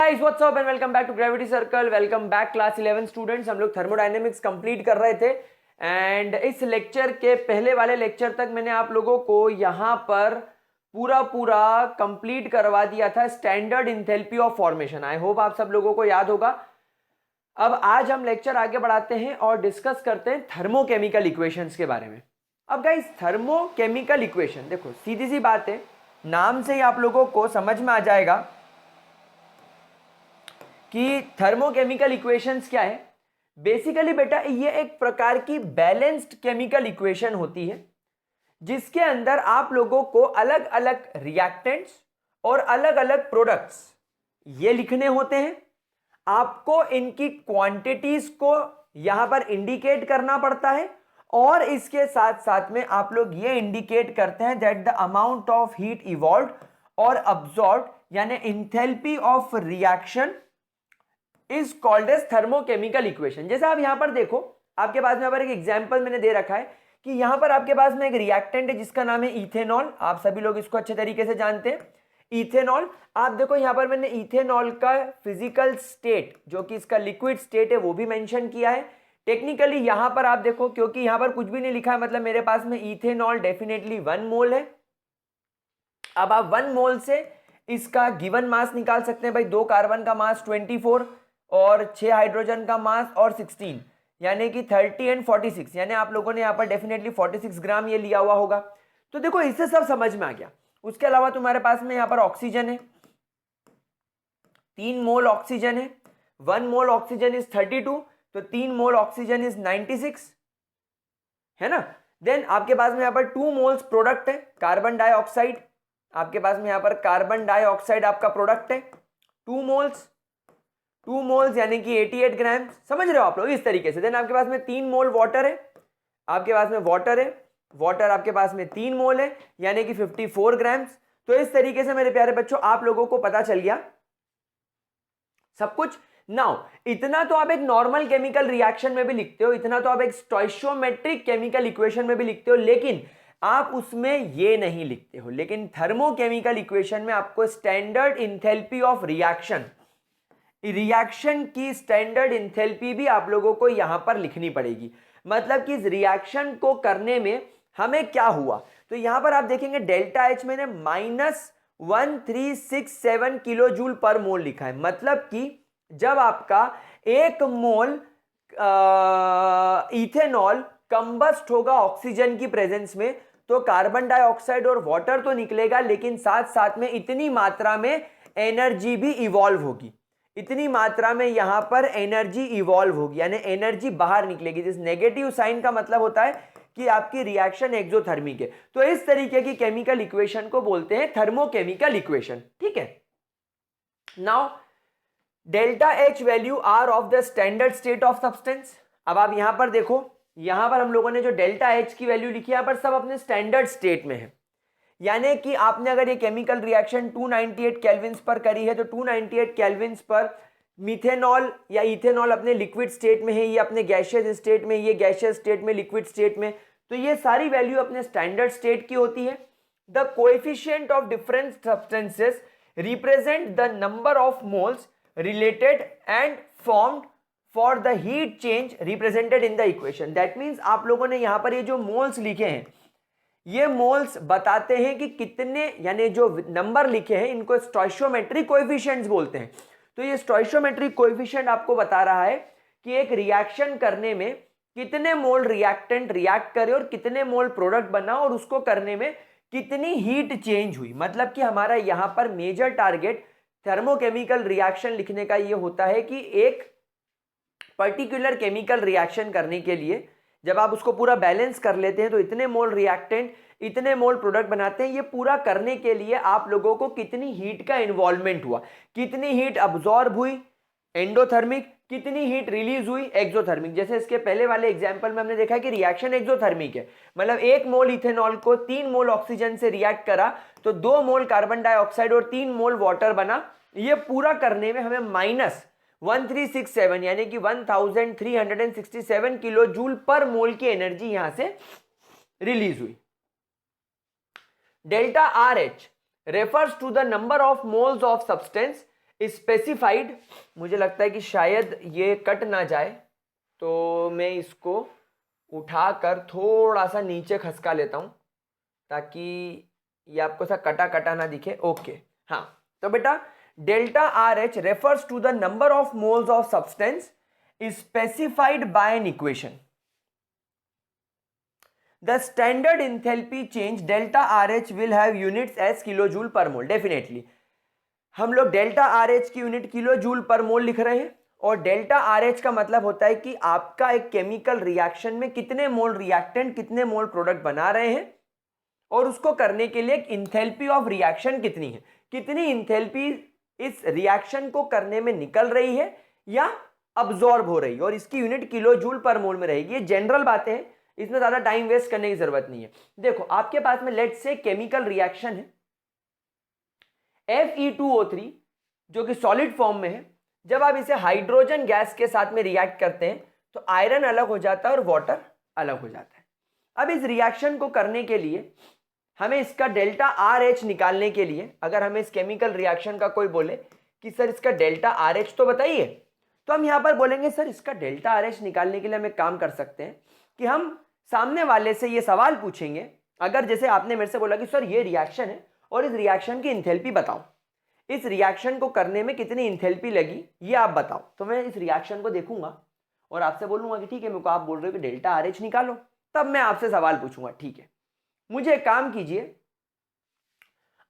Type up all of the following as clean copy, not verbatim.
Guys what's up and welcome back to gravity circle. Welcome back class 11 students. हम लोग thermodynamics complete कर रहे थे एंड इस लेक्चर के पहले वाले लेक्चर तक मैंने आप लोगों को यहां पर पूरा कंप्लीट करवा दिया था standard enthalpy of formation. I hope आप सब लोगों को याद होगा। अब आज हम लेक्चर आगे बढ़ाते हैं और डिस्कस करते हैं थर्मोकेमिकल इक्वेशंस के बारे में। अब गाइस थर्मोकेमिकल इक्वेशन देखो, सीधी सी बात है, नाम से ही आप लोगों को समझ में आ जाएगा कि थर्मोकेमिकल इक्वेशंस क्या है। बेसिकली बेटा ये एक प्रकार की बैलेंस्ड केमिकल इक्वेशन होती है जिसके अंदर आप लोगों को अलग अलग रिएक्टेंट्स और अलग अलग प्रोडक्ट्स ये लिखने होते हैं। आपको इनकी क्वांटिटीज को यहां पर इंडिकेट करना पड़ता है और इसके साथ साथ में आप लोग ये इंडिकेट करते हैं that the amount of heat evolve और अब्सॉर्ब यानी enthalpy of reaction is called as thermochemical equation. जैसे आप यहां पर देखो, आपके पास में यहाँ पर एक एग्जांपल मैंने दे रखा है कि यहां पर आपके पास में एक रिएक्टेंट है जिसका नाम है इथेनॉल। आप सभी लोग इसको अच्छे तरीके से जानते हैं, इथेनॉल। आप देखो यहां पर मैंने इथेनॉल का फिजिकल स्टेट जो कि इसका लिक्विड स्टेट है वो भी मेंशन किया है। टेक्निकली यहां पर आप देखो, क्योंकि यहां पर कुछ भी नहीं लिखा है, मतलब मेरे पास में इथेनॉल डेफिनेटली 1 मोल है। अब आप 1 मोल से इसका गिवन मास निकाल सकते हैं भाई। 2 कार्बन का मास 24 और 6 हाइड्रोजन का मास और 16 यानी कि 30 एंड 46, यानी आप लोगों ने यहाँ पर डेफिनेटली 46 ग्राम ये लिया हुआ होगा। तो देखो इससे सब समझ में आ गया। उसके अलावा तुम्हारे पास में यहाँ पर ऑक्सीजन है, 3 मोल ऑक्सीजन है। 1 मोल ऑक्सीजन इज 32, तो 3 मोल ऑक्सीजन इज 96, है ना। देन आपके पास में यहाँ पर 2 मोल्स प्रोडक्ट है, कार्बन डाइऑक्साइड। आपके पास में यहाँ पर कार्बन डाइऑक्साइड आपका प्रोडक्ट है, 2 मोल्स यानी कि 88 ग्राम। समझ रहे हो आप लोग इस तरीके से। देन आपके पास में 3 मोल वाटर है, आपके पास में वाटर है, वाटर आपके पास में 3 मोल है यानी कि 54 ग्राम्स। तो इस तरीके से मेरे प्यारे बच्चों आप लोगों को पता चल गया सब कुछ। नाउ इतना तो आप एक नॉर्मल केमिकल रिएक्शन में भी लिखते हो, इतना तो आप एक स्टोइशियोमेट्रिक केमिकल इक्वेशन में भी लिखते हो, लेकिन आप उसमें ये नहीं लिखते हो। लेकिन थर्मोकेमिकल इक्वेशन में आपको स्टैंडर्ड इंथैल्पी ऑफ रिएक्शन की स्टैंडर्ड इंथैल्पी भी आप लोगों को यहां पर लिखनी पड़ेगी। मतलब कि इस रिएक्शन को करने में हमें क्या हुआ, तो यहां पर आप देखेंगे डेल्टा एच मैंने -1367 किलो जूल पर मोल लिखा है। मतलब कि जब आपका 1 मोल इथेनॉल कंबस्ट होगा ऑक्सीजन की प्रेजेंस में, तो कार्बन डाइऑक्साइड और वाटर तो निकलेगा, लेकिन साथ साथ में इतनी मात्रा में एनर्जी भी इवॉल्व होगी, इतनी मात्रा में यहां पर एनर्जी इवॉल्व होगी यानी एनर्जी बाहर निकलेगी। जिस नेगेटिव साइन का मतलब होता है कि आपकी रिएक्शन एक्सोथर्मिक है। तो इस तरीके की केमिकल इक्वेशन को बोलते हैं थर्मोकेमिकल इक्वेशन। ठीक है। Now delta H value are of the standard state of substance. अब आप यहां पर देखो, यहां पर हम लोगों ने जो डेल्टा एच की वैल्यू लिखी है यहां पर सब अपने स्टैंडर्ड स्टेट में है। यानी कि आपने अगर ये केमिकल रिएक्शन 298 केल्विन्स पर करी है तो 298 केल्विन्स पर मिथेनॉल या इथेनॉल अपने लिक्विड स्टेट में है, ये अपने गैसियस स्टेट में, ये गैसियस स्टेट में, लिक्विड स्टेट में। तो ये सारी वैल्यू अपने स्टैंडर्ड स्टेट की होती है। The coefficient of different substances represent the number of moles related and formed for the heat change represented in the equation. That means आप लोगों ने यहां पर ये जो मोल्स लिखे हैं, ये मोल्स बताते हैं कि कितने, यानी जो नंबर लिखे हैं इनको स्टोइशियोमेट्रिक कोएफिशिएंट्स बोलते हैं। तो ये स्टोइशियोमेट्रिक कोएफिशिएंट आपको बता रहा है कि एक रिएक्शन करने में कितने मोल रिएक्टेंट रिएक्ट करे और कितने मोल प्रोडक्ट बना और उसको करने में कितनी हीट चेंज हुई। मतलब कि हमारा यहां पर मेजर टारगेट थर्मोकेमिकल रिएक्शन लिखने का ये होता है कि एक पर्टिकुलर केमिकल रिएक्शन करने के लिए जब आप उसको पूरा बैलेंस कर लेते हैं तो इतने मोल रिएक्टेंट इतने मोल प्रोडक्ट बनाते हैं। ये पूरा करने के लिए आप लोगों को कितनी हीट का इन्वॉल्वमेंट हुआ, कितनी हीट अब्सॉर्ब हुई एंडोथर्मिक, कितनी हीट रिलीज हुई एक्सोथर्मिक। जैसे इसके पहले वाले एग्जांपल में हमने देखा कि रिएक्शन एक्सोथर्मिक है, मतलब 1 मोल इथेनॉल को 3 मोल ऑक्सीजन से रिएक्ट करा तो 2 मोल कार्बन डाइऑक्साइड और 3 मोल वाटर बना। ये पूरा करने में हमें -1367 यानी कि 1367 किलो जूल पर मोल की एनर्जी यहां से रिलीज हुई। Delta r H refers to the number of moles of substance specified, मुझे लगता है कि शायद ये कट ना जाए, तो मैं इसको उठाकर थोड़ा सा नीचे खसका लेता हूं ताकि ये आपको सा कटा कटा ना दिखे। ओके, हाँ, तो बेटा delta r H refers to the number of moles of substance specified by an equation. The standard enthalpy change delta r H will have units as kilo joule per mole. Definitely हम लोग delta r H की unit kilo joule per mole लिख रहे हैं, और delta r H का मतलब होता है कि आपका एक केमिकल रिएक्शन में कितने मोल रिएक्टेंट कितने मोल प्रोडक्ट बना रहे हैं, और उसको करने के लिए इंथैल्पी ऑफ रिएक्शन कितनी है, कितनी इंथैल्पी इस रिएक्शन को करने में निकल रही है या अब्सॉर्ब हो रही है, और इसकी यूनिट किलो जूल पर मोल में रहेगी। ये जनरल बातें हैं, इसमें ज्यादा टाइम वेस्ट करने की जरूरत नहीं है। देखो आपके पास में लेट्स से केमिकल रिएक्शन है Fe2O3 जो कि सॉलिड फॉर्म में है। जब आप इसे हाइड्रोजन गैस के साथ में रिएक्ट करते हैं तो आयरन अलग हो जाता है और वाटर अलग हो जाता है। अब इस रिएक्शन को करने के लिए हमें इसका डेल्टा आर एच निकालने के लिए, अगर हमें इस केमिकल रिएक्शन का कोई बोले कि सर इसका डेल्टा आर एच तो बताइए, तो हम यहां पर बोलेंगे सर इसका डेल्टा आर एच निकालने के लिए हम एक काम कर सकते हैं कि हम सामने वाले से ये सवाल पूछेंगे। अगर जैसे आपने मेरे से बोला कि सर ये रिएक्शन है और इस रिएक्शन की इंथैल्पी बताओ, इस रिएक्शन को करने में कितनी इंथैल्पी लगी ये आप बताओ, तो मैं इस रिएक्शन को देखूंगा और आपसे बोलूंगा कि ठीक है, मेरे को आप बोल रहे हो कि डेल्टा आर एच निकालो, तब मैं आपसे सवाल पूछूंगा। ठीक है, मुझे एक काम कीजिए,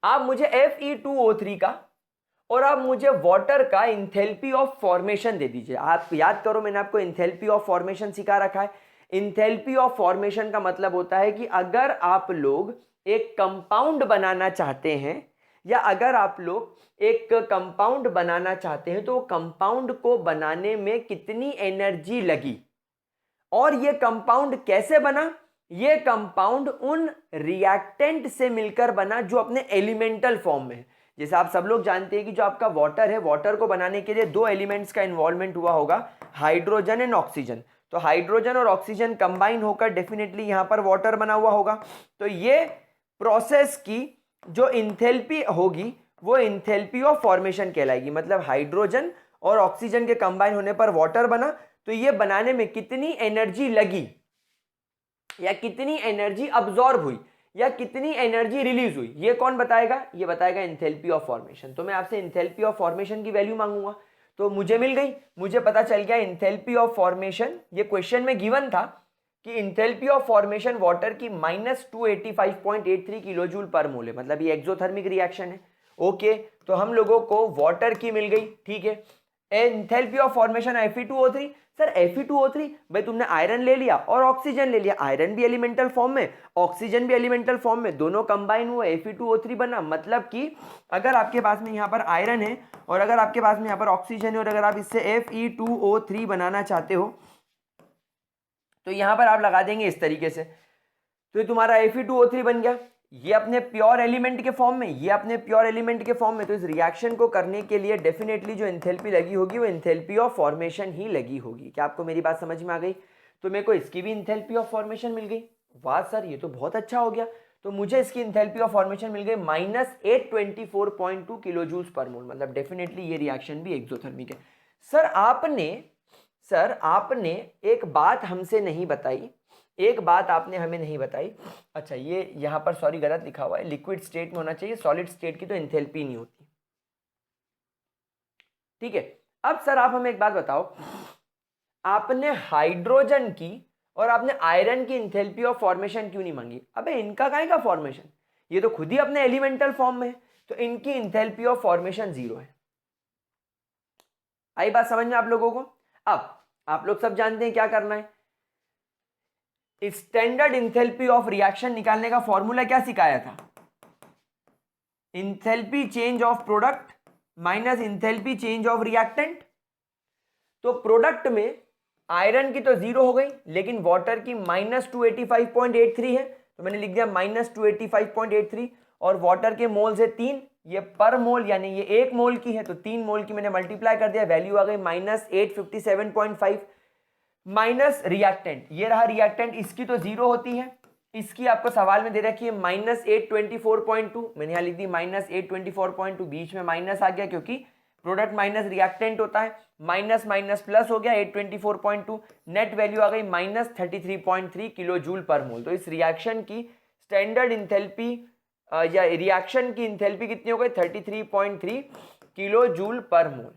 आप मुझे Fe2O3 का और आप मुझे वाटर का इंथैल्पी ऑफ फॉर्मेशन दे दीजिए। आप याद करो, मैंने आपको इंथैल्पी ऑफ फॉर्मेशन सिखा रखा है। इंथैल्पी ऑफ फॉर्मेशन का मतलब होता है कि अगर आप लोग एक कंपाउंड बनाना चाहते हैं, या अगर आप लोग एक कंपाउंड बनाना चाहते हैं, तो कंपाउंड को बनाने में कितनी एनर्जी लगी और ये कंपाउंड कैसे बना। ये कंपाउंड उन रिएक्टेंट से मिलकर बना जो अपने एलिमेंटल फॉर्म में है। जैसे आप सब लोग जानते हैं कि जो आपका वाटर है, वाटर को बनाने के लिए दो एलिमेंट्स का इन्वॉल्वमेंट हुआ होगा, हाइड्रोजन एंड ऑक्सीजन। तो हाइड्रोजन और ऑक्सीजन कंबाइन होकर डेफिनेटली यहां पर वाटर बना हुआ होगा। तो ये प्रोसेस की जो इंथैल्पी होगी वो इंथैल्पी ऑफ फॉर्मेशन कहलाएगी। मतलब हाइड्रोजन और ऑक्सीजन के कंबाइन होने पर वाटर बना, तो ये बनाने में कितनी एनर्जी लगी या कितनी एनर्जी अब्सॉर्ब हुई या कितनी एनर्जी रिलीज हुई, ये कौन बताएगा, ये बताएगा इंथैल्पी ऑफ फॉर्मेशन। तो मैं आपसे इंथैल्पी ऑफ फॉर्मेशन की वैल्यू मांगूंगा, तो मुझे मिल गई, मुझे पता चल गया इंथैल्पी ऑफ फॉर्मेशन। ये क्वेश्चन में गिवन था कि इंथैल्पी ऑफ फॉर्मेशन वाटर की -285.83 किलो जूल पर मोल है, मतलब ये एक्सोथर्मिक रिएक्शन है। ओके, तो हम लोगों को वाटर की मिल गई। ठीक है, enthalpy of formation Fe2O3। Sir Fe2O3 भाई, तुमने आयरन ले लिया और ऑक्सीजन ले लिया, आयरन भी एलिमेंटल फॉर्म में, ऑक्सीजन भी एलिमेंटल फॉर्म में, दोनों कंबाइन हुए Fe2O3 बना। मतलब कि अगर आपके पास में यहाँ पर आयरन है और अगर आपके पास में यहाँ पर ऑक्सीजन है और अगर आप इससे Fe2O3 बनाना चाहते हो तो यहाँ पर आप लगा देंगे इस तरीके से, तो ये तुम्हारा Fe2O3 बन गया। ये अपने प्योर एलिमेंट के फॉर्म में, ये अपने प्योर एलिमेंट के फॉर्म में। तो इस रिएक्शन को करने के लिए डेफिनेटली जो इंथैल्पी लगी होगी वो इंथैल्पी ऑफ फॉर्मेशन ही लगी होगी। क्या आपको मेरी बात समझ में आ गई? तो मेरे को इसकी भी इंथैल्पी ऑफ फॉर्मेशन मिल गई। वाह सर, ये तो बहुत अच्छा हो गया। तो मुझे इसकी इंथैल्पी ऑफ फॉर्मेशन मिल गई -824.2 किलो जूल्स पर मोल। मतलब डेफिनेटली ये रिएक्शन भी एक्सोथर्मिक है। सर आपने एक बात हमसे नहीं बताई, एक बात आपने हमें नहीं बताई। अच्छा, ये यहां पर सॉरी गलत लिखा हुआ है, लिक्विड स्टेट में होना चाहिए, सॉलिड स्टेट की तो इंथैल्पी नहीं होती। ठीक है, अब सर आप हमें एक बात बताओ, आपने हाइड्रोजन की और आपने आयरन की इंथैल्पी ऑफ फॉर्मेशन क्यों नहीं मांगी? अबे इनका काहे का फॉर्मेशन, ये तो खुद ही अपने एलिमेंटल फॉर्म में है, तो इनकी इंथैल्पी ऑफ फॉर्मेशन 0 है। आई बात समझ में आप लोगों को? अब आप लोग सब जानते हैं क्या करना है। स्टैंडर्ड इंथैल्पी ऑफ रिएक्शन निकालने का फॉर्मूला क्या सिखाया था? Enthalpy change of product minus enthalpy change of reactant. तो प्रोडक्ट में आयरन की तो 0 हो गई, लेकिन वाटर की -285.83 है, तो मैंने लिख दिया -285.83। और वाटर के मोल्स है 3, ये पर मोल यानी ये 1 मोल की है, तो 3 मोल की मैंने मल्टीप्लाई कर दिया, वैल्यू आ गई -857.5। माइनस रिएक्टेंट, ये रहा रिएक्टेंट, इसकी तो 0 होती है, इसकी आपको सवाल में दे रखी है -824.2, मैंने यहाँ लिख दी -824.2, बीच में माइनस आ गया क्योंकि प्रोडक्ट माइनस रिएक्टेंट होता है, माइनस माइनस प्लस हो गया 824.2, नेट वैल्यू आ गई माइनस 33.3 किलो जूल पर मोल। तो इस रिएक्शन की स्टैंडर्ड इंथैल्पी या रिएक्शन की इंथैल्पी कितनी हो गई 33.3 किलो जूल पर मोल।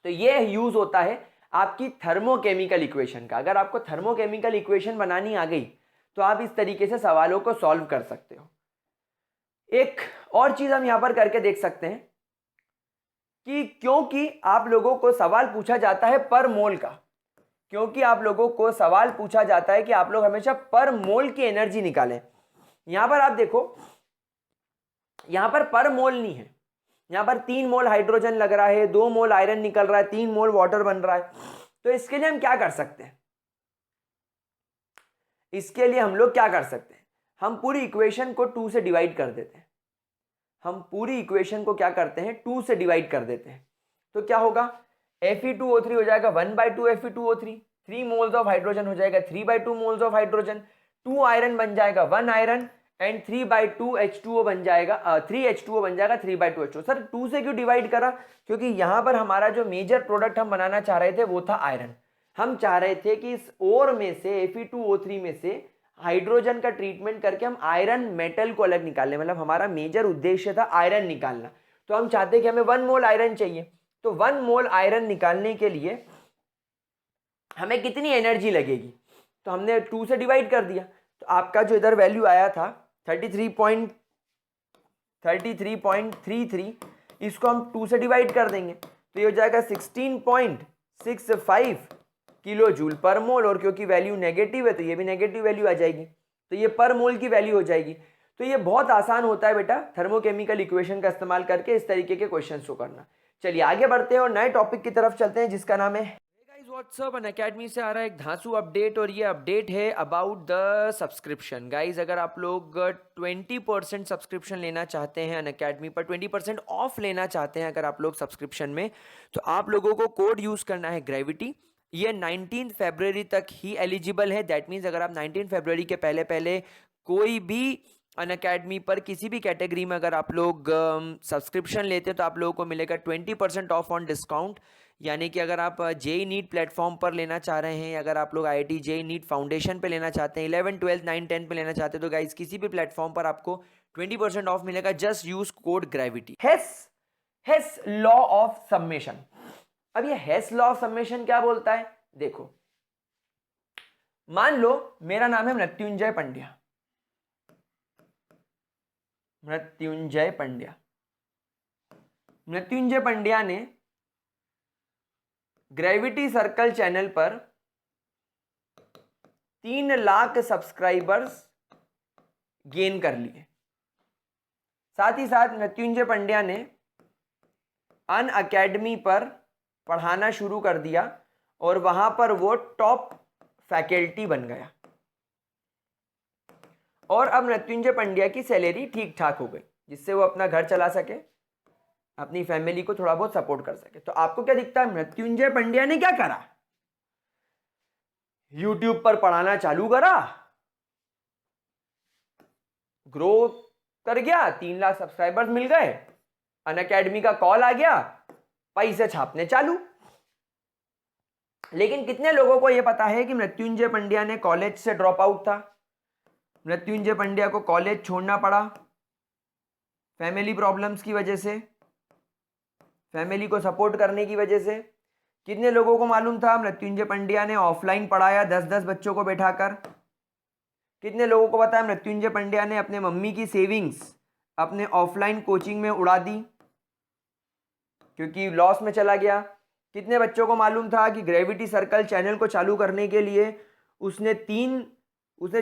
तो ये यूज होता है आपकी थर्मोकेमिकल इक्वेशन का। अगर आपको थर्मोकेमिकल इक्वेशन बनानी आ गई तो आप इस तरीके से सवालों को सॉल्व कर सकते हो। एक और चीज हम यहां पर करके देख सकते हैं कि क्योंकि आप लोगों को सवाल पूछा जाता है पर मोल का, क्योंकि आप लोगों को सवाल पूछा जाता है कि आप लोग हमेशा पर मोल की एनर्जी निकालें। यहां पर आप देखो, यहां पर मोल नहीं है, यहां पर 3 मोल हाइड्रोजन लग रहा है, 2 मोल आयरन निकल रहा है, 3 मोल वाटर बन रहा है। तो इसके लिए हम क्या कर सकते हैं, इसके लिए हम लोग क्या कर सकते हैं, हम पूरी इक्वेशन को 2 से डिवाइड कर देते हैं। हम पूरी इक्वेशन को क्या करते हैं 2 से डिवाइड कर देते हैं। तो क्या होगा, Fe2O3 हो जाएगा 1/2 Fe2O3, 3 मोल्स ऑफ हाइड्रोजन हो जाएगा 3/2 मोल्स ऑफ हाइड्रोजन, 2 आयरन बन जाएगा 1 आयरन, एंड 3/2 H2O बन जाएगा 3 H2O बन जाएगा 3/2 H2O। सर 2 से क्यों डिवाइड करा, क्योंकि यहां पर हमारा जो मेजर प्रोडक्ट हम बनाना चाह रहे थे वो था आयरन। हम चाह रहे थे कि इस ओर में से Fe2O3 में से हाइड्रोजन का ट्रीटमेंट करके हम आयरन मेटल को अलग निकालने, मतलब हमारा मेजर उद्देश्य था आयरन निकालना। तो हम चाहते कि हमें 1 मोल आयरन चाहिए, तो 1 मोल आयरन निकालने के लिए हमें कितनी एनर्जी लगेगी, तो हमने 2 से डिवाइड कर दिया। तो आपका जो इधर वैल्यू आया था 33.33, इसको हम 2 से डिवाइड कर देंगे तो ये हो जाएगा 16.65 किलो जूल पर मोल, और क्योंकि वैल्यू नेगेटिव है तो ये भी नेगेटिव वैल्यू आ जाएगी, तो ये पर मोल की वैल्यू हो जाएगी। तो ये बहुत आसान होता है बेटा थर्मोकेमिकल इक्वेशन का इस्तेमाल करके इस तरीके के क्वेश्चंस को करना। चलिए आगे बढ़ते हैं और नए टॉपिक की तरफ चलते हैं जिसका नाम है व्हाट्सअप अनअकैडमी से आ रहा है एक धांसू अपडेट, और ये अपडेट है अबाउट द सब्सक्रिप्शन। गाइज अगर आप लोग 20% सब्सक्रिप्शन लेना चाहते हैं अनअकैडमी पर, 20% ऑफ लेना चाहते हैं अगर आप लोग सब्सक्रिप्शन में, तो आप लोगों को कोड यूज करना है ग्रेविटी। ये 19 फरवरी तक ही एलिजिबल है। दैट मीन्स अगर आप 19 फरवरी के पहले पहले कोई भी अनअकैडमी पर किसी भी कैटेगरी में अगर आप लोग सब्सक्रिप्शन लेते हैं तो आप लोगों को मिलेगा 20% ऑफ ऑन डिस्काउंट। यानी कि अगर आप जेई नीट प्लेटफॉर्म पर लेना चाह रहे हैं, अगर आप लोग आईआईटी जेई नीट फाउंडेशन पे लेना चाहते हैं, 11 12 9 10 पे लेना चाहते हैं, तो गाइज किसी भी प्लेटफॉर्म पर आपको 20% ऑफ मिलेगा। Just use code gravity. Hess law of summation. अब ये हेस लॉ ऑफ समेशन क्या बोलता है, देखो मान लो मेरा नाम है मृत्युंजय पंड्या। मृत्युंजय पंड्या ने ग्रेविटी सर्कल चैनल पर 3 लाख सब्सक्राइबर्स गेन कर लिए। साथ ही साथ मृत्युंजय पंड्या ने अनअकैडमी पर पढ़ाना शुरू कर दिया और वहां पर वो टॉप फैकल्टी बन गया, और अब मृत्युंजय पंड्या की सैलरी ठीक ठाक हो गई जिससे वो अपना घर चला सके, अपनी फैमिली को थोड़ा बहुत सपोर्ट कर सके। तो आपको क्या दिखता है, मृत्युंजय पंड्या ने क्या करा, यूट्यूब पर पढ़ाना चालू करा, ग्रो कर गया, 3 लाख सब्सक्राइबर्स मिल गए, अनअकैडमी का कॉल आ गया, पैसे छापने चालू। लेकिन कितने लोगों को यह पता है कि मृत्युंजय पंड्या ने कॉलेज से ड्रॉप आउट था, मृत्युंजय पंड्या को कॉलेज छोड़ना पड़ा फैमिली प्रॉब्लम्स की वजह से, फैमिली को सपोर्ट करने की वजह से। कितने लोगों को मालूम था मृत्युंजय पंड्या ने ऑफलाइन पढ़ाया 10-10 बच्चों को बैठाकर। कितने लोगों को पता है मृत्युंजय पंड्या ने अपने मम्मी की सेविंग्स अपने ऑफलाइन कोचिंग में उड़ा दी क्योंकि लॉस में चला गया। कितने बच्चों को मालूम था कि ग्रेविटी सर्कल चैनल को चालू करने के लिए उसने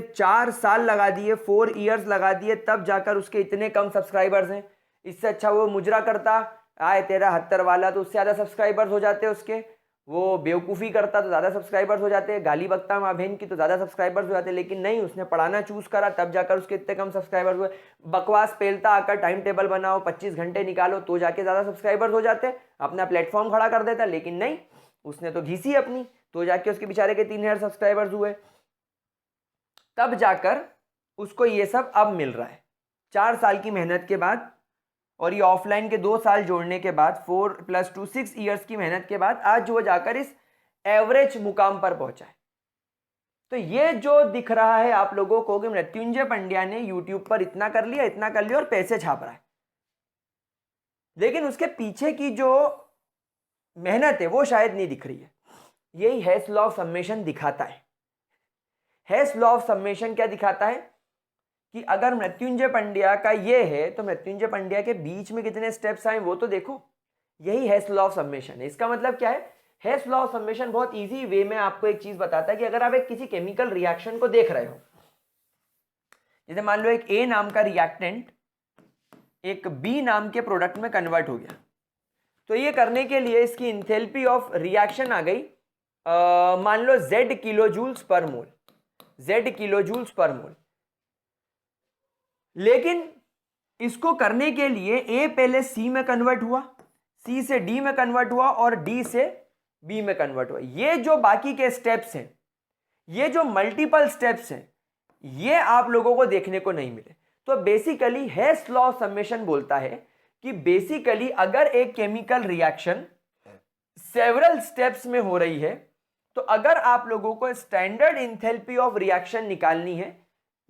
4 साल लगा दिए, 4 इयर्स लगा दिए, तब जाकर उसके इतने कम सब्सक्राइबर्स हैं। इससे अच्छा वो मुजरा करता, आए तेरा 70 वाला, तो उससे ज़्यादा सब्सक्राइबर्स हो जाते उसके। वो बेवकूफ़ी करता तो ज़्यादा सब्सक्राइबर्स हो जाते, गाली बकता माँ बहन की तो ज़्यादा सब्सक्राइबर्स हो जाते। लेकिन नहीं, उसने पढ़ाना चूज़ करा, तब जाकर उसके इतने कम सब्सक्राइबर्स हुए। बकवास पेलता आकर टाइम टेबल बनाओ, 25 घंटे निकालो तो जाके ज़्यादा सब्सक्राइबर्स हो जाते, अपना प्लेटफॉर्म खड़ा कर देता। लेकिन नहीं, उसने तो घिसी अपनी, तो जाके उसके बेचारे के 3000 सब्सक्राइबर्स हुए। तब जाकर उसको ये सब अब मिल रहा है 4 साल की मेहनत के बाद। और ये ऑफलाइन के 2 साल जोड़ने के बाद 4 + 2 6 ईयर्स की मेहनत के बाद आज वो जाकर इस एवरेज मुकाम पर पहुंचा है। तो ये जो दिख रहा है आप लोगों को कि मृत्युंजय पंड्या ने यूट्यूब पर इतना कर लिया और पैसे छाप रहा है, लेकिन उसके पीछे की जो मेहनत है वो शायद नहीं दिख रही है। यही हेस लॉ ऑफ समेशन दिखाता है। हेस लॉ ऑफ समेशन क्या दिखाता है कि अगर मृत्युंजय पंड्या का ये है तो मृत्युंजय पंड्या के बीच में कितने स्टेप्स आए वो तो देखो। यही हेस लॉ ऑफ समेशन है। इसका मतलब क्या है? हेस लॉ ऑफ समेशन बहुत इजी वे में आपको एक चीज बताता है कि अगर आप एक किसी केमिकल रिएक्शन को देख रहे हो, जैसे मान लो एक ए नाम का रिएक्टेंट एक बी नाम के प्रोडक्ट में कन्वर्ट हो गया, तो ये करने के लिए इसकी इंथैल्पी ऑफ रिएक्शन आ गई मान लो Z किलोजूल्स पर मोल, Z किलोजूल्स पर मोल। लेकिन इसको करने के लिए A पहले C में कन्वर्ट हुआ, C से D में कन्वर्ट हुआ और D से B में कन्वर्ट हुआ। ये जो बाकी के स्टेप्स हैं, ये जो मल्टीपल स्टेप्स हैं, ये आप लोगों को देखने को नहीं मिले। तो बेसिकली हेस लॉ ऑफ समेशन बोलता है कि बेसिकली अगर एक केमिकल रिएक्शन सेवरल स्टेप्स में हो रही है, तो अगर आप लोगों को स्टैंडर्ड इंथैल्पी ऑफ रिएक्शन निकालनी है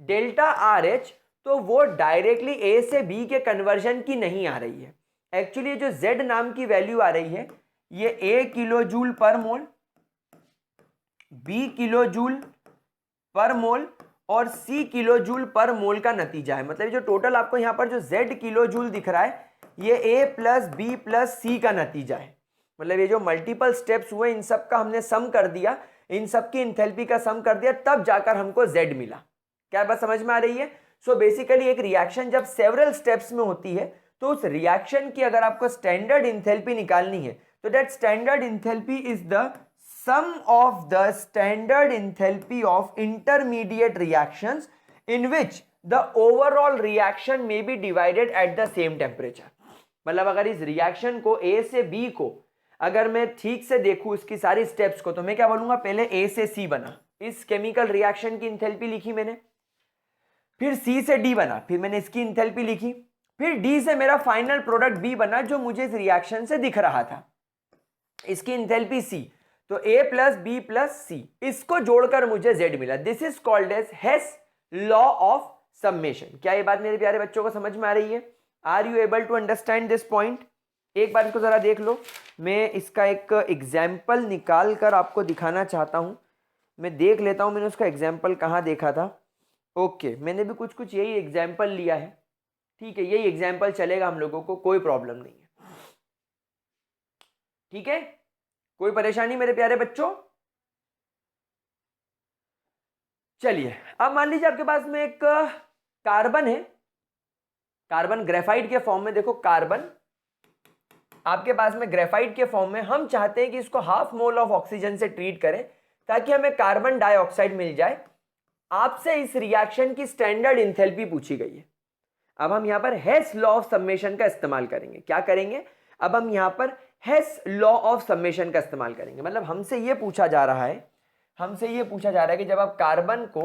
डेल्टा RH, तो वो डायरेक्टली A से B के कन्वर्जन की नहीं आ रही है। एक्चुअली जो Z नाम की वैल्यू आ रही है ये A किलोजूल पर मोल, B किलोजूल पर मोल और C किलोजूल पर मोल का नतीजा है। मतलब जो टोटल आपको यहां पर जो Z किलोजूल दिख रहा है ये A + B + C का नतीजा है। मतलब ये जो मल्टीपल स्टेप्स हुए इन सब का हमने सम कर दिया, इन सब की इंथैल्पी का सम कर दिया, तब जाकर हमको Z मिला। क्या बात समझ में आ रही है? सो बेसिकली एक रिएक्शन जब सेवरल स्टेप्स में होती है तो उस रिएक्शन की अगर आपको स्टैंडर्ड इंथैल्पी निकालनी है तो that standard enthalpy is the sum of the standard enthalpy of intermediate reactions in which the overall reaction may be divided at the same temperature। मतलब अगर इस रिएक्शन को A से B को अगर मैं ठीक से देखूं इसकी सारी स्टेप्स को, तो मैं क्या बोलूंगा, पहले A से C बना, इस केमिकल रिएक्शन की इंथैल्पी लिखी मैंने, फिर C से D बना, फिर मैंने इसकी इंथैल्पी लिखी, फिर D से मेरा फाइनल प्रोडक्ट B बना जो मुझे इस रिएक्शन से दिख रहा था, इसकी इंथैल्पी C, तो A + B + C, इसको जोड़कर मुझे Z मिला। This is called as Hess law of summation. क्या ये बात मेरे प्यारे बच्चों को समझ में आ रही है? Are you able to understand this point? एक बार इसको जरा देख लो। मैं इसका एक एग्जाम्पल निकाल कर आपको दिखाना चाहता हूं। मैं देख लेता हूं मैंने उसका एग्जाम्पल कहां देखा था। ओके, मैंने भी कुछ यही एग्जाम्पल लिया है। ठीक है, यही एग्जाम्पल चलेगा हम लोगों को, कोई प्रॉब्लम नहीं है। ठीक है, कोई परेशानी मेरे प्यारे बच्चों? चलिए, अब मान लीजिए आपके पास में एक कार्बन है, कार्बन ग्रेफाइट के फॉर्म में। देखो कार्बन आपके पास में ग्रेफाइट के फॉर्म में, हम चाहते हैं कि इसको ½ मोल ऑफ ऑक्सीजन से ट्रीट करें ताकि हमें कार्बन डाइऑक्साइड मिल जाए। आपसे इस रिएक्शन की स्टैंडर्ड इंथैल्पी पूछी गई है। अब हम यहां पर हेस लॉ ऑफ समेशन का इस्तेमाल करेंगे। क्या करेंगे? अब हम यहां पर हेस लॉ ऑफ समेशन का इस्तेमाल करेंगे। मतलब हमसे यह पूछा जा रहा है कि जब आप कार्बन को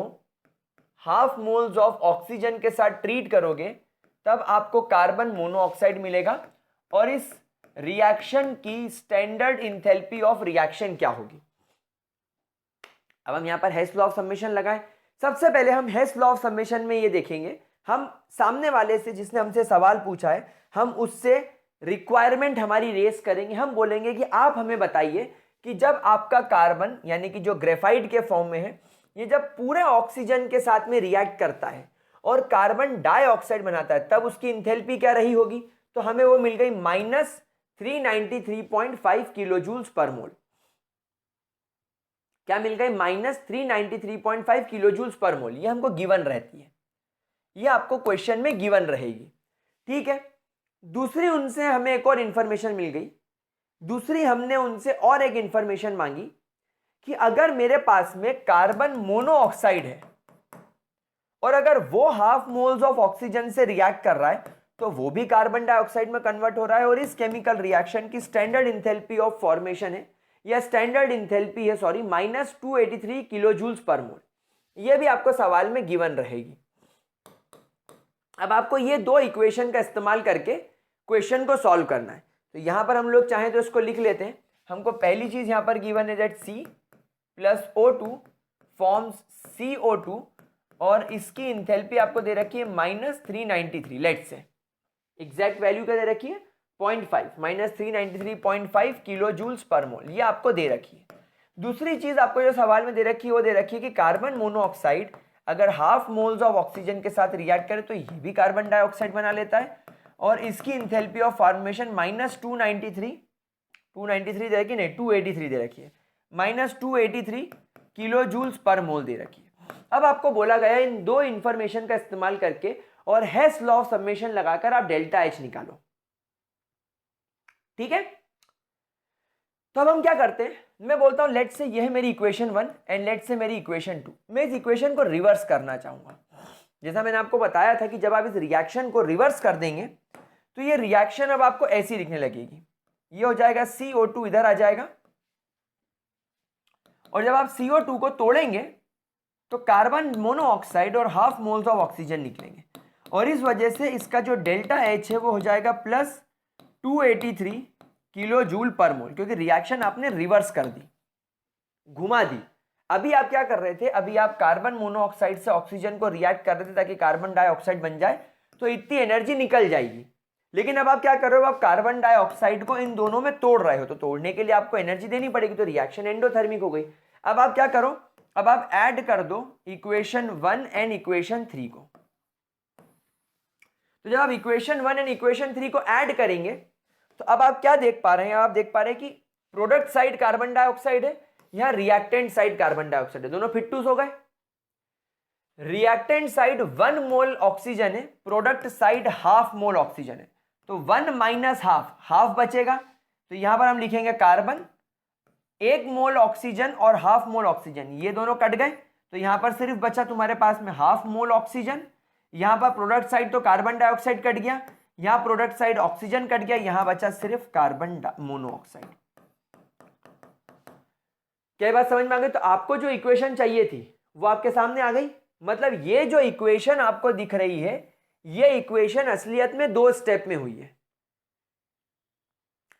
½ मोल्स ऑफ ऑक्सीजन के साथ ट्रीट करोगे तब आपको कार्बन मोनोऑक्साइड मिलेगा, और इस रिएक्शन की स्टैंडर्ड इंथैल्पी ऑफ रिएक्शन क्या होगी। अब हम यहां पर हेस लॉ ऑफ समेशन लगाएं। सबसे पहले हम हेस लॉ ऑफ समेशन में ये देखेंगे, हम सामने वाले से जिसने हमसे सवाल पूछा है, हम उससे रिक्वायरमेंट हमारी रेस करेंगे। हम बोलेंगे कि आप हमें बताइए कि जब आपका कार्बन यानी कि जो ग्रेफाइट के फॉर्म में है, ये जब पूरे ऑक्सीजन के साथ में रिएक्ट करता है और कार्बन डाइऑक्साइड बनाता है तब उसकी इंथैल्पी क्या रही होगी। तो हमें वो मिल गई -393.5 किलोजूल्स पर मोल। क्या मिल गए? -393.5 किलोजूल्स पर मोल। ये हमको गिवन रहती है, ये आपको क्वेश्चन में गिवन रहेगी। ठीक है, दूसरी उनसे हमें एक और इंफॉर्मेशन मिल गई। दूसरी हमने उनसे और एक इंफॉर्मेशन मांगी कि अगर मेरे पास में कार्बन मोनोऑक्साइड है और अगर वो ½ मोल्स ऑफ ऑक्सीजन से रिएक्ट कर रहा है तो वो भी कार्बन डाइऑक्साइड में कन्वर्ट हो रहा है, और इस केमिकल रिएक्शन की स्टैंडर्ड इंथैल्पी ऑफ फॉर्मेशन है या स्टैंडर्ड इंथैल्पी है -283 किलोजूल्स पर मोल। ये भी आपको सवाल में गिवन रहेगी। अब आपको ये दो इक्वेशन का इस्तेमाल करके क्वेश्चन को सॉल्व करना है। तो यहाँ पर हम लोग चाहें तो इसको लिख लेते हैं। हमको पहली चीज यहाँ पर गिवन है that C plus O2 forms CO2 और इसकी इंथैल्पी आपको दे रखी है -393। लेट्स से एग्जैक्ट वैल्यू क्या दे रखी है 0.5 -393.5 किलो जूल्स पर मोल, ये आपको दे रखी है। दूसरी चीज आपको जो सवाल में दे रखी है वो दे रखी है कि कार्बन मोनोऑक्साइड अगर हाफ मोल्स ऑफ ऑक्सीजन के साथ रिएक्ट करे तो ये भी कार्बन डाइऑक्साइड बना लेता है और इसकी इंथैल्पी ऑफ फॉर्मेशन -293 दे रखी, नहीं 283 दे रखी है, -283 किलो जूल्स पर मोल दे रखी है। अब आपको बोला गया इन दो इंफॉर्मेशन का इस्तेमाल करके और हेस लॉ ऑफ समेशन लगाकर आप डेल्टा H निकालो। ठीक है, तो अब हम क्या करते हैं, मैं बोलता हूं लेट से यह है मेरी इक्वेशन 1 एंड लेट से मेरी इक्वेशन 2। मैं इस इक्वेशन को रिवर्स करना चाहूंगा। जैसा मैंने आपको बताया था कि जब आप इस रिएक्शन को रिवर्स कर देंगे तो ये रिएक्शन अब आपको ऐसी दिखने लगेगी। ये हो जाएगा CO2 इधर आ जाएगा और जब आप CO2 को तोड़ेंगे तो कार्बन मोनोऑक्साइड और हाफ मोल्स ऑफ ऑक्सीजन निकलेंगे और इस वजह से इसका जो डेल्टा H है वो हो जाएगा +283 किलो जूल पर मोल, क्योंकि रिएक्शन आपने रिवर्स कर दी, घुमा दी। अभी आप क्या कर रहे थे, अभी आप कार्बन मोनोऑक्साइड से ऑक्सीजन को रिएक्ट कर रहे थे ताकि कार्बन डाइऑक्साइड बन जाए तो इतनी एनर्जी निकल जाएगी। लेकिन अब आप क्या कर रहे हो, आप कार्बन डाइऑक्साइड को इन दोनों में तोड़ रहे हो, तो तोड़ने के लिए आपको एनर्जी देनी पड़ेगी, तो रिएक्शन एंडोथर्मिक हो गई। अब आप क्या करो, अब आप ऐड कर दो इक्वेशन 1 एंड इक्वेशन 3 को। तो जब आप इक्वेशन 1 एंड इक्वेशन 3 को ऐड करेंगे तो अब आप क्या देख पा रहे हैं, आप देख पा रहे हैं कि प्रोडक्ट साइड कार्बन डाइऑक्साइड है, यहां रिएक्टेंट साइड कार्बन डाइऑक्साइड है, दोनों फिट्टूस हो गए। रिएक्टेंट साइड 1 मोल ऑक्सीजन है, product side half mole oxygen है, तो 1 माइनस हाफ बचेगा। तो यहां पर हम लिखेंगे कार्बन 1 मोल ऑक्सीजन और हाफ मोल ऑक्सीजन, ये दोनों कट गए, तो यहां पर सिर्फ बचा तुम्हारे पास में हाफ मोल ऑक्सीजन। यहां पर प्रोडक्ट साइड तो कार्बन डाइऑक्साइड कट गया, यहां प्रोडक्ट साइड ऑक्सीजन कट गया, यहां बचा सिर्फ कार्बन मोनोऑक्साइड। क्या बात समझ में आ गई? तो आपको जो इक्वेशन चाहिए थी वो आपके सामने आ गई। मतलब ये जो इक्वेशन आपको दिख रही है, ये इक्वेशन असलियत में 2 स्टेप में हुई है।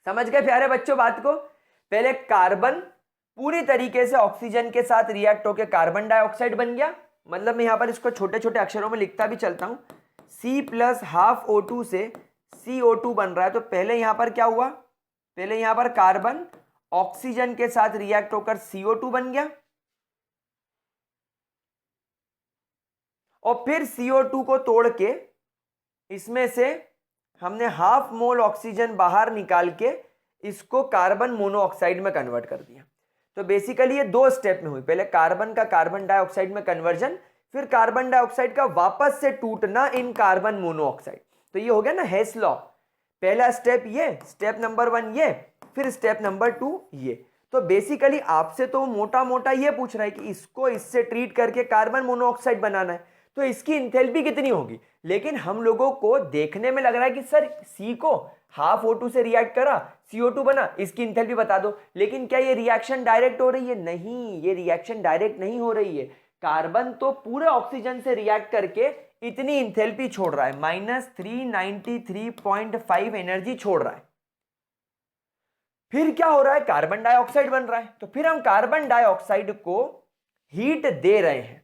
समझ गए प्यारे बच्चों बात को? पहले कार्बन पूरी तरीके से ऑक्सीजन के साथ रिएक्ट होकर कार्बन डाइऑक्साइड बन गया। मतलब मैं यहां पर इसको छोटे छोटे अक्षरों में लिखता भी चलता हूं, C प्लस हाफ O2 से CO2 बन रहा है। तो पहले यहां पर क्या हुआ, पहले यहां पर कार्बन ऑक्सीजन के साथ रिएक्ट होकर CO2 बन गया और फिर CO2 को तोड़ के इसमें से हमने हाफ मोल ऑक्सीजन बाहर निकाल के इसको कार्बन मोनोऑक्साइड में कन्वर्ट कर दिया। तो बेसिकली ये 2 स्टेप में हुई, पहले कार्बन का कार्बन डाइऑक्साइड में कन्वर्जन, फिर कार्बन डाइऑक्साइड का वापस से टूटना इन कार्बन मोनोऑक्साइड। तो ये हो गया ना हेस लॉ, पहला स्टेप ये, स्टेप नंबर 1 ये, फिर स्टेप नंबर 2 ये। तो बेसिकली आपसे तो मोटा मोटा ये पूछ रहा है कि इसको इससे ट्रीट करके कार्बन मोनोऑक्साइड बनाना है, तो इसकी इंथैल्पी कितनी होगी। लेकिन हम लोगों को देखने में लग रहा है कि सर C को हाफ O2 से रिएक्ट करा, CO2 बना, इसकी इंथैल्पी बता दो। लेकिन क्या ये रिएक्शन डायरेक्ट हो रही है? नहीं, ये रिएक्शन डायरेक्ट नहीं हो रही है। कार्बन तो पूरे ऑक्सीजन से रिएक्ट करके इतनी इंथैल्पी छोड़ रहा है, -393.5 एनर्जी छोड़ रहा है। फिर क्या हो रहा है, कार्बन डाइऑक्साइड बन रहा है। तो फिर हम कार्बन डाइऑक्साइड को हीट दे रहे हैं,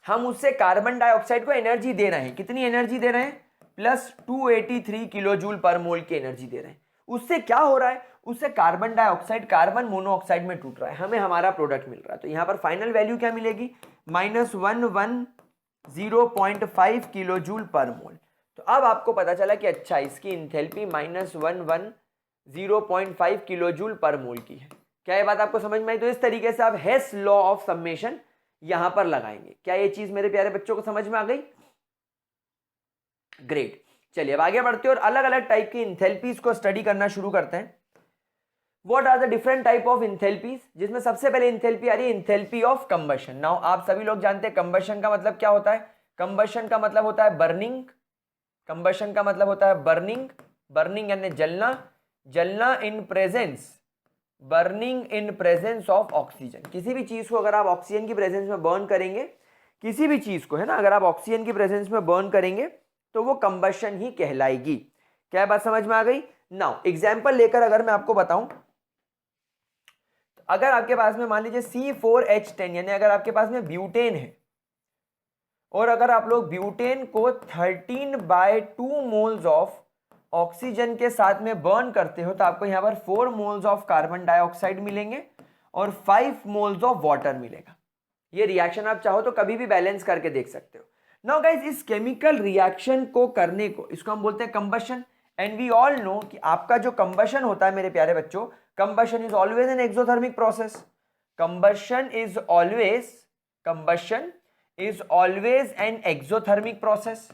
हम उससे कार्बन डाइऑक्साइड को एनर्जी दे रहे हैं। कितनी एनर्जी दे रहे हैं? +283 किलो जूल पर मोल की एनर्जी दे रहे हैं। उससे क्या हो रहा है, उससे कार्बन डाइऑक्साइड कार्बन मोनोऑक्साइड में टूट रहा है, हमें हमारा प्रोडक्ट मिल रहा है। तो यहां पर फाइनल वैल्यू क्या मिलेगी, -110.5 किलो जूल पर मोल। तो अब आपको पता चला कि अच्छा इसकी इंथैल्पी -110.5 किलो जूल पर मोल की है। क्या ये बात आपको समझ में आई? तो इस तरीके से आप हेस लॉ ऑफ समेशन यहां पर लगाएंगे। क्या ये चीज मेरे प्यारे बच्चों को समझ में आ गई? ग्रेट, चलिए अब आगे बढ़ते हैं और अलग अलग टाइप की इंथैल्पीज को स्टडी करना शुरू करते हैं। What are the different type of enthalpies, जिसमें सबसे पहले इंथैल्पी आ रही है इंथैल्पी ऑफ कंबशन। नाउ आप सभी लोग जानते हैं कंबशन का मतलब क्या होता है। कंबशन का मतलब होता है बर्निंग, कंबशन का मतलब होता है बर्निंग, बर्निंग यानी जलना, जलना in presence, burning in presence of oxygen. किसी भी चीज को अगर आप ऑक्सीजन की प्रेजेंस में बर्न करेंगे, किसी भी चीज को है ना, अगर आप ऑक्सीजन की प्रेजेंस में बर्न करेंगे तो वो कंबशन ही कहलाएगी। क्या बात समझ में आ गई? नाउ एग्जाम्पल लेकर अगर मैं आपको बताऊं, अगर आपके पास में मान लीजिए C4H10 यानी अगर आपके पास में ब्यूटेन है और अगर आप लोग ब्यूटेन को 13/2 मोल्स ऑफ ऑक्सीजन के साथ में बर्न करते हो तो आपको यहां पर 4 मोल्स ऑफ कार्बन डाइऑक्साइड मिलेंगे और 5 मोल्स ऑफ वाटर मिलेगा। ये रिएक्शन आप चाहो तो कभी भी बैलेंस करके देख सकते हो। नाउ गाइस, इस केमिकल रिएक्शन को करने को इसको हम बोलते हैं combustion, and we all know कि आपका जो कंबशन होता है मेरे प्यारे बच्चों, combustion is always an exothermic process. Combustion is always an exothermic process.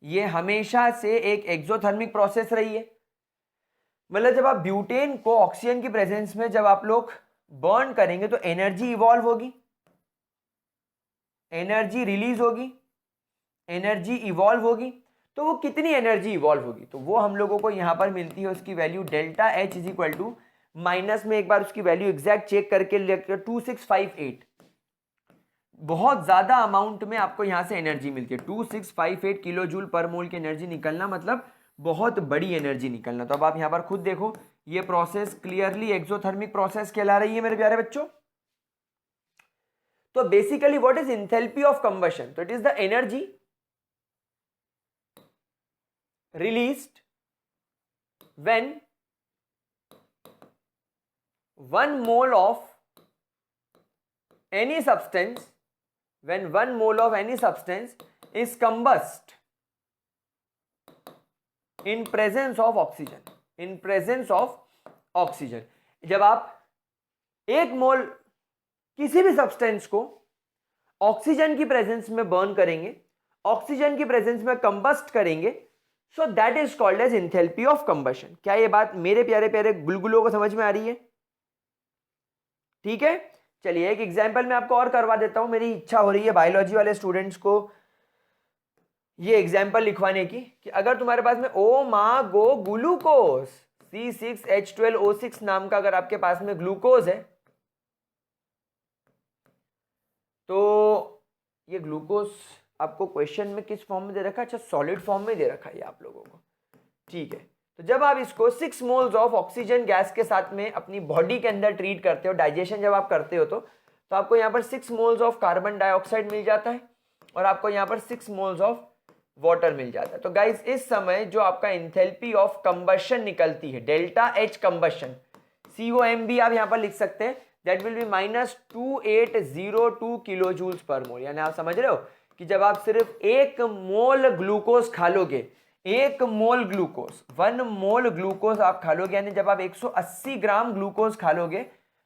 ये हमेशा से एक एक्सोथर्मिक प्रोसेस रही है। मतलब जब आप ब्यूटेन को ऑक्सीजन की प्रेजेंस में जब आप लोग बर्न करेंगे तो एनर्जी इवॉल्व होगी, एनर्जी रिलीज होगी, एनर्जी इवॉल्व होगी। तो वो कितनी एनर्जी इवॉल्व होगी, तो वो हम लोगों को यहां पर मिलती है उसकी value delta H is equal to minus में एक बार उसकी वैल्यू एग्जैक्ट चेक करके 2658। बहुत ज्यादा अमाउंट में आपको यहां से एनर्जी मिलती है। 2658 किलो जूल पर मोल की एनर्जी निकलना मतलब बहुत बड़ी एनर्जी निकलना। तो अब आप यहां पर खुद देखो, ये प्रोसेस क्लियरली एक्सोथर्मिक प्रोसेस कहला रही है मेरे प्यारे बच्चों। तो basically what is enthalpy of combustion? तो it is the energy released when 1 mole of any substance is combust in presence of oxygen। जब आप 1 मोल किसी भी सब्सटेंस को ऑक्सीजन की प्रेजेंस में बर्न करेंगे, ऑक्सीजन की प्रेजेंस में कंबस्ट करेंगे, so that is called as enthalpy of combustion. क्या ये बात मेरे प्यारे प्यारे गुलगुलों को समझ में आ रही है? ठीक है, चलिए एक एग्जांपल मैं आपको और करवा देता हूं। मेरी इच्छा हो रही है बायोलॉजी वाले स्टूडेंट्स को ये एग्जांपल लिखवाने की कि अगर तुम्हारे पास में ओ मा गो ग्लूकोज C6H12O6 नाम का अगर आपके पास में ग्लूकोज है, तो ये ग्लूकोज आपको क्वेश्चन में किस फॉर्म में दे रखा है? अच्छा, सॉलिड फॉर्म में दे रखा है आप लोगों को। ठीक है, तो जब आप इसको 6 मोल्स ऑफ ऑक्सीजन गैस के साथ में अपनी बॉडी के अंदर ट्रीट करते हो, डाइजेशन जब आप करते हो तो आपको यहाँ पर 6 मोल्स ऑफ कार्बन डाइऑक्साइड मिल जाता है और आपको यहाँ पर 6 मोल्स ऑफ वाटर मिल जाता है। तो गाइस, इस समय जो आपका एंथैल्पी ऑफ कंबशन निकलती है, डेल्टा एच कंबशन, COMB आप यहाँ पर लिख सकते हैं, that will be -2802 kilo joules per mole. यानी आप समझ रहे हो कि जब आप सिर्फ 1 मोल ग्लूकोज खा लोगे, 1 मोल ग्लूकोज, 1 मोल ग्लूकोज आप खा लोगे, यानी जब आप 180 ग्राम ग्लूकोज खा लोगे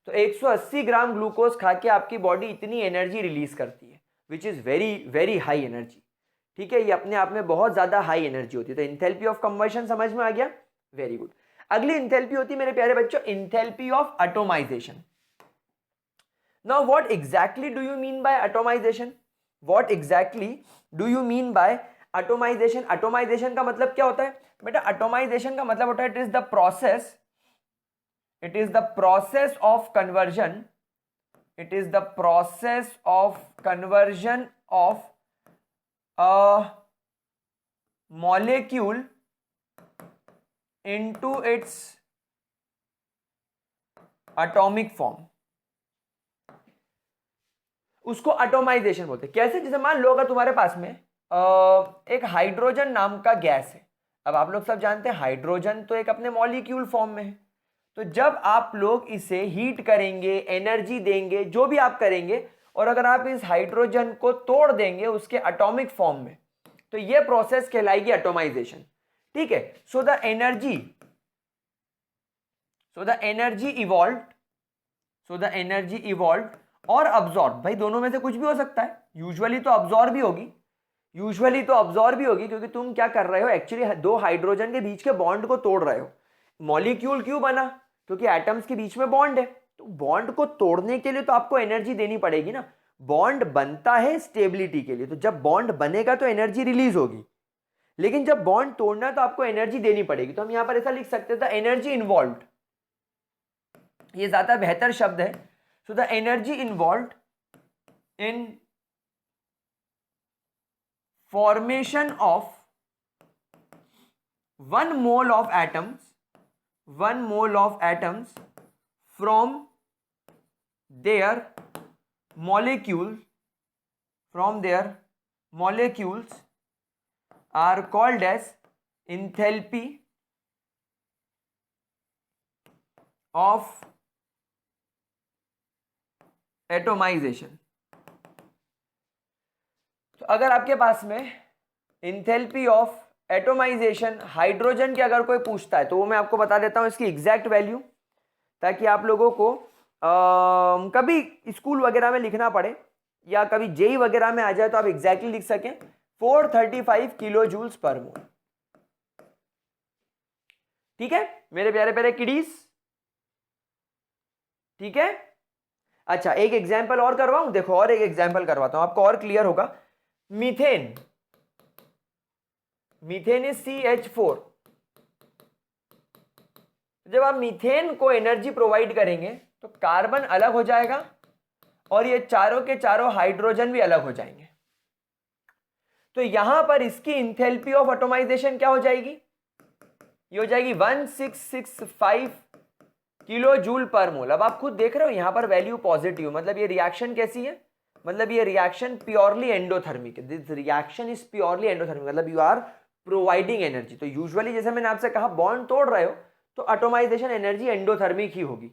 तो 180 ग्राम ग्लूकोज खा के आपकी बॉडी इतनी एनर्जी रिलीज करती है, which is very very high energy. ठीक है, ये अपने आप में बहुत ज्यादा हाई एनर्जी होती है। तो एंथैल्पी ऑफ कंबशन समझ में आ गया? Very good. अगली एंथैल्पी होती है मेरे प्यारे बच्चों enthalpy of atomization. Now what exactly do you mean by atomisation? What exactly do you mean by atomization? Atomization का मतलब क्या होता है बेटा? atomization का मतलब होता है it is the process of conversion of a molecule into its atomic form। उसको एटोमाइजेशन बोलते हैं। कैसे? जैसे मान लो अगर तुम्हारे पास में एक हाइड्रोजन नाम का गैस है। अब आप लोग सब जानते हैं हाइड्रोजन तो एक अपने मॉलिक्यूल फॉर्म में है। तो जब आप लोग इसे हीट करेंगे, एनर्जी देंगे, जो भी आप करेंगे, और अगर आप इस हाइड्रोजन को तोड़ देंगे उसके एटॉमिक फॉर्म में, तो ये प्रोसेस कहलाएगी एटोमाइजेशन। ठीक है, सो द एनर्जी इवॉल्व और अब्सॉर्ब, भाई दोनों में से कुछ भी हो सकता है। यूजुअली तो अब्सॉर्ब भी होगी, क्योंकि तुम क्या कर रहे हो एक्चुअली, 2 हाइड्रोजन के बीच के बॉन्ड को तोड़ रहे हो। मॉलिक्यूल क्यों बना? क्योंकि एटम्स के बीच में बॉन्ड है, तो बॉन्ड को तोड़ने के लिए तो आपको एनर्जी देनी पड़ेगी ना। बॉन्ड बनता है स्टेबिलिटी के लिए, तो जब बॉन्ड बनेगा तो एनर्जी रिलीज होगी, लेकिन जब बॉन्ड तोड़ना है तो आपको एनर्जी देनी पड़ेगी। तो हम यहां पर ऐसा लिख सकते थे एनर्जी इन्वॉल्व्ड, ये ज्यादा बेहतर शब्द है। So the energy involved in formation of 1 mole of atoms from their molecules are called as enthalpy of atomisation. तो अगर आपके पास में इंथैल्पी ऑफ एटोमाइजेशन हाइड्रोजन की अगर कोई पूछता है तो वो मैं आपको बता देता हूं इसकी एग्जैक्ट वैल्यू, ताकि आप लोगों को कभी स्कूल वगैरह में लिखना पड़े या कभी जेई वगैरह में आ जाए तो आप एग्जैक्टली लिख सकें। 435 किलो जूल्स पर मोल। ठीक है मेरे प्यारे प्यारे किडीज, ठीक है। अच्छा एक एग्जाम्पल और करवाऊं, देखो और एक एग्जाम्पल करवाता हूं, आपको और क्लियर होगा। Methane is CH4। जब आप मीथेन को एनर्जी प्रोवाइड करेंगे तो कार्बन अलग हो जाएगा और ये चारों के चारों हाइड्रोजन भी अलग हो जाएंगे। तो यहां पर इसकी इंथैल्पी ऑफ एटोमाइजेशन क्या हो जाएगी, ये हो जाएगी 1665 किलो जूल पर मोल। अब आप खुद देख रहे हो यहां पर वैल्यू पॉजिटिव, मतलब ये रिएक्शन कैसी है, मतलब ये रिएक्शन प्योरली एंडोथर्मिक है। This reaction is purely endothermic, मतलब यू आर प्रोवाइडिंग एनर्जी। तो यूजुअली जैसे मैंने आपसे कहा बॉन्ड तोड़ रहे हो तो एटोमाइजेशन एनर्जी एंडोथर्मिक ही होगी।